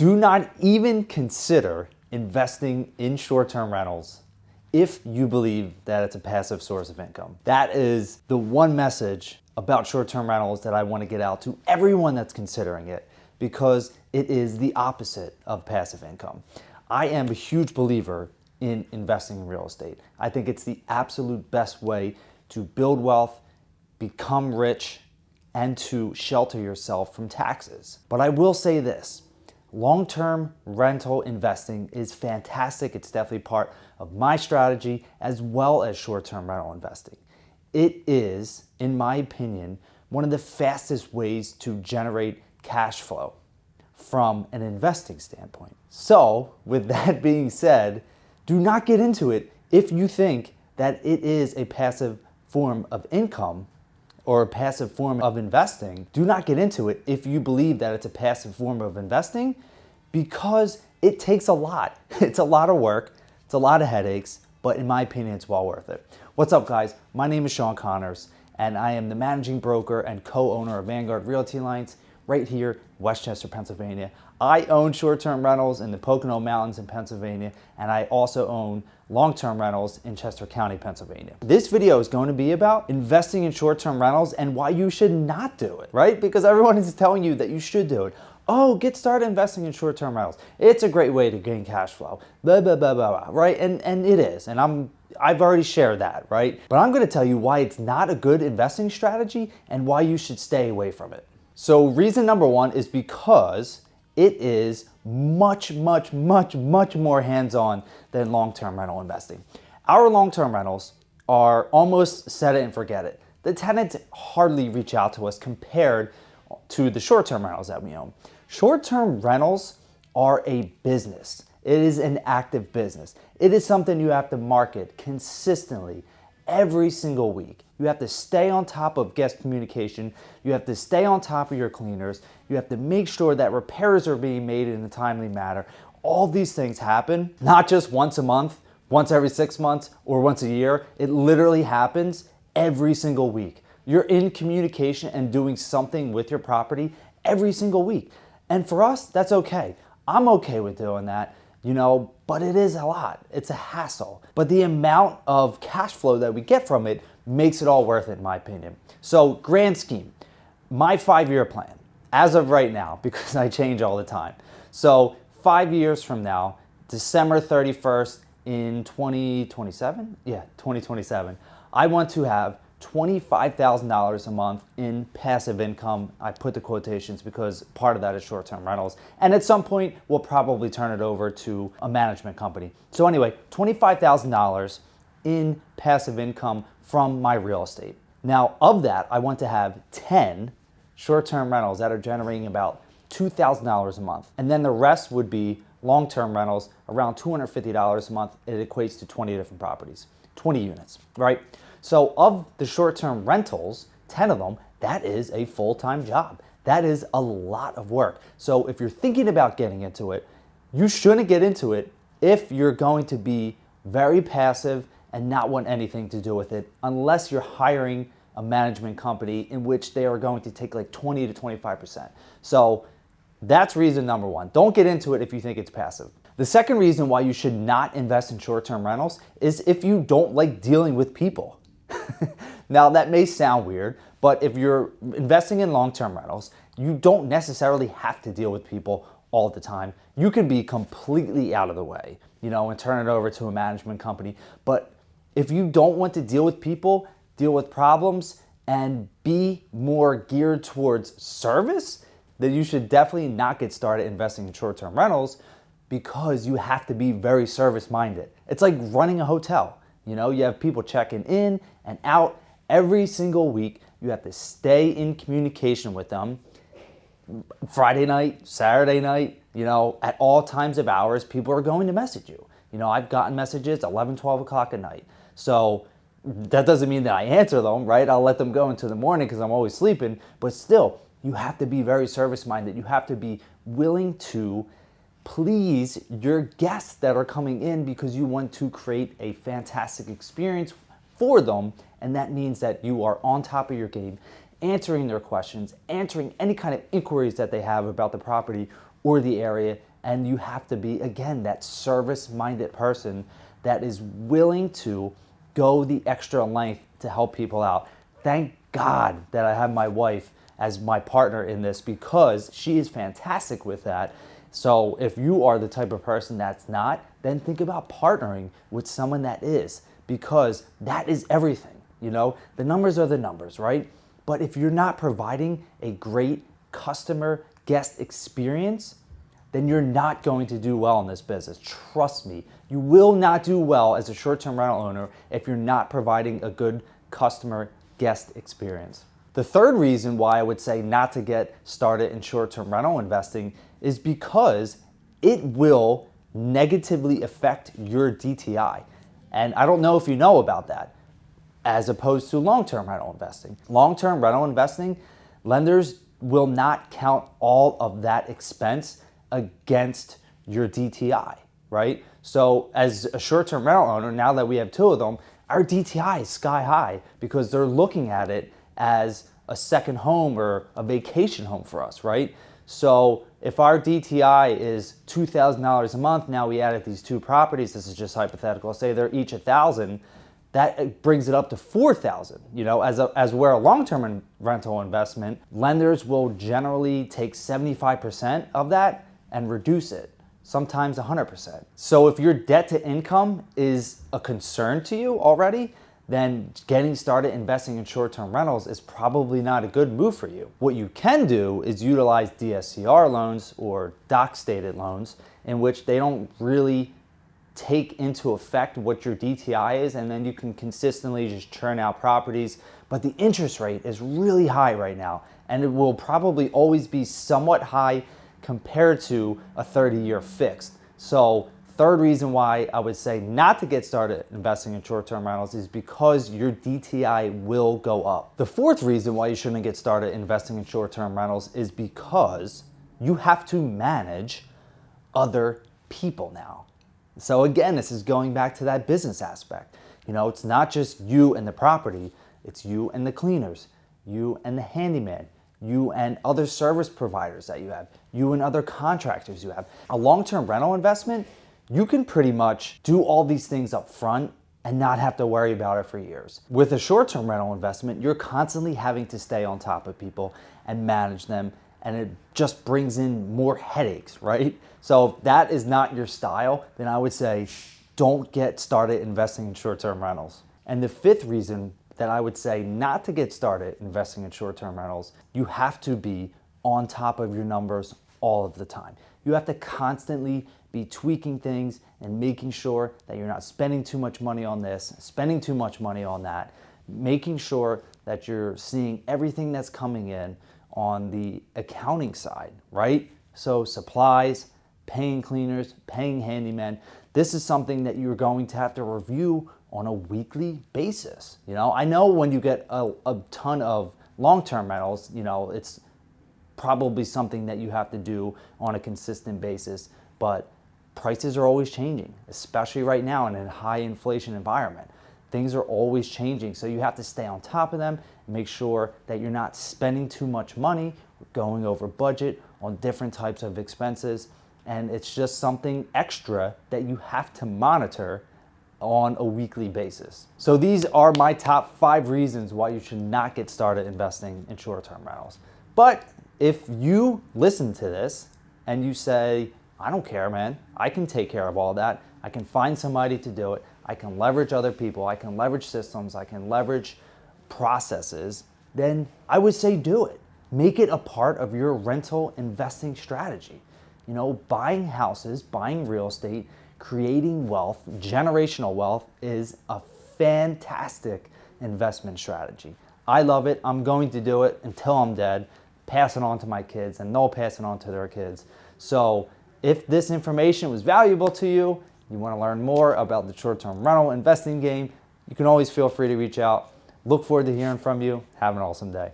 Do not even consider investing in short-term rentals if you believe that it's a passive source of income. That is the one message about short-term rentals that I want to get out to everyone that's considering it, because it is the opposite of passive income. I am a huge believer in investing in real estate. I think it's the absolute best way to build wealth, become rich, and to shelter yourself from taxes. But I will say this, long-term rental investing is fantastic. It's definitely part of my strategy as well as short-term rental investing. It is, in my opinion, one of the fastest ways to generate cash flow from an investing standpoint. So, with that being said, do not get into it if you think that it is a passive form of income or a passive form of investing. Do not get into it if you believe that it's a passive form of investing, because it takes a lot. It's a lot of work, it's a lot of headaches, but in my opinion, it's well worth it. What's up, guys? My name is Shawn Connors, and I am the managing broker and co-owner of VRA Realty right here in Westchester, Pennsylvania. I own short-term rentals in the Pocono Mountains in Pennsylvania, and I also own long-term rentals in Chester County, Pennsylvania. This video is going to be about investing in short-term rentals and why you should not do it, right? Because everyone is telling you that you should do it. Oh, get started investing in short-term rentals. It's a great way to gain cash flow, blah, blah, blah, blah, blah, right? And it is, and I've already shared that, right? But I'm gonna tell you why it's not a good investing strategy and why you should stay away from it. So reason number one is because it is much more hands-on than long-term rental investing. Our long-term rentals are almost set it and forget it. The tenants hardly reach out to us compared to the short-term rentals that we own. Short-term rentals are a business. It is an active business. It is something you have to market consistently every single week. You have to stay on top of guest communication. You have to stay on top of your cleaners. You have to make sure that repairs are being made in a timely manner. All these things happen, not just once a month, once every 6 months, or once a year. It literally happens every single week. You're in communication and doing something with your property every single week. And for us, that's okay. I'm okay with doing that, but it is a lot. It's a hassle. But the amount of cash flow that we get from it makes it all worth it, in my opinion. So, grand scheme, my 5-year plan, as of right now, because I change all the time. So, 5 years from now, December 31st in 2027? Yeah, 2027, I want to have $25,000 a month in passive income. I put the quotations because part of that is short-term rentals. And at some point, we'll probably turn it over to a management company. So anyway, $25,000 in passive income from my real estate. Now, of that, I want to have 10 short-term rentals that are generating about $2,000 a month. And then the rest would be long-term rentals, around $250 a month. It equates to 20 different properties, 20 units, right? So of the short-term rentals, 10 of them, that is a full-time job. That is a lot of work. So if you're thinking about getting into it, you shouldn't get into it if you're going to be very passive and not want anything to do with it, unless you're hiring a management company in which they are going to take like 20 to 25%. So that's reason number one. Don't get into it if you think it's passive. The second reason why you should not invest in short-term rentals is if you don't like dealing with people. Now, that may sound weird, but if you're investing in long-term rentals, you don't necessarily have to deal with people all the time. You can be completely out of the way, and turn it over to a management company. But if you don't want to deal with people, deal with problems, and be more geared towards service, then you should definitely not get started investing in short-term rentals, because you have to be very service-minded. It's like running a hotel. You have people checking in and out every single week. You have to stay in communication with them. Friday night, Saturday night, at all times of hours, people are going to message you. I've gotten messages 11, 12 o'clock at night. So that doesn't mean that I answer them, right? I'll let them go into the morning because I'm always sleeping. But still, you have to be very service-minded. You have to be willing to please your guests that are coming in, because you want to create a fantastic experience for them. And that means that you are on top of your game, answering their questions, answering any kind of inquiries that they have about the property or the area, And you have to be, again, that service-minded person that is willing to go the extra length to help people out. Thank God that I have my wife as my partner in this, because she is fantastic with that. So if you are the type of person that's not, then think about partnering with someone that is, because that is everything. The numbers are the numbers, right? But if you're not providing a great customer guest experience, then you're not going to do well in this business. Trust me, you will not do well as a short-term rental owner if you're not providing a good customer guest experience. The third reason why I would say not to get started in short-term rental investing is because it will negatively affect your DTI. And I don't know if you know about that, as opposed to long-term rental investing. Long-term rental investing, lenders will not count all of that expense against your DTI, right? So as a short-term rental owner, now that we have two of them, our DTI is sky high because they're looking at it as a second home or a vacation home for us, right? So if our DTI is $2,000 a month, now we added these two properties, this is just hypothetical, say they're each $1,000, that brings it up to $4,000. As we're a long-term rental investment, lenders will generally take 75% of that and reduce it, sometimes 100%. So if your debt to income is a concern to you already, then getting started investing in short-term rentals is probably not a good move for you. What you can do is utilize DSCR loans or doc-stated loans, in which they don't really take into effect what your DTI is, and then you can consistently just churn out properties. But the interest rate is really high right now, and it will probably always be somewhat high compared to a 30-year fixed. So third reason why I would say not to get started investing in short-term rentals is because your DTI will go up. The fourth reason why you shouldn't get started investing in short-term rentals is because you have to manage other people now. So again, this is going back to that business aspect. It's not just you and the property, it's you and the cleaners, you and the handyman, you and other service providers that you have, you and other contractors you have. A long-term rental investment, you can pretty much do all these things up front and not have to worry about it for years. With a short-term rental investment, you're constantly having to stay on top of people and manage them, and it just brings in more headaches, right? So if that is not your style, then I would say don't get started investing in short-term rentals. And the fifth reason that I would say not to get started investing in short-term rentals, you have to be on top of your numbers all of the time. You have to constantly be tweaking things and making sure that you're not spending too much money on this, spending too much money on that, making sure that you're seeing everything that's coming in on the accounting side, right? So supplies, paying cleaners, paying handymen. This is something that you're going to have to review on a weekly basis. I know when you get a ton of long-term rentals, it's probably something that you have to do on a consistent basis, but prices are always changing, especially right now in a high inflation environment. Things are always changing, so you have to stay on top of them and make sure that you're not spending too much money, going over budget on different types of expenses, and it's just something extra that you have to monitor on a weekly basis. So these are my top 5 reasons why you should not get started investing in short-term rentals. But if you listen to this and you say, I don't care, man, I can take care of all that, I can find somebody to do it, I can leverage other people, I can leverage systems, I can leverage processes, then I would say do it. Make it a part of your rental investing strategy. Buying houses, buying real estate, creating wealth, generational wealth is a fantastic investment strategy. I love it. I'm going to do it until I'm dead, pass it on to my kids, and they'll pass it on to their kids. So if this information was valuable to you, you want to learn more about the short-term rental investing game, you can always feel free to reach out. Look forward to hearing from you. Have an awesome day.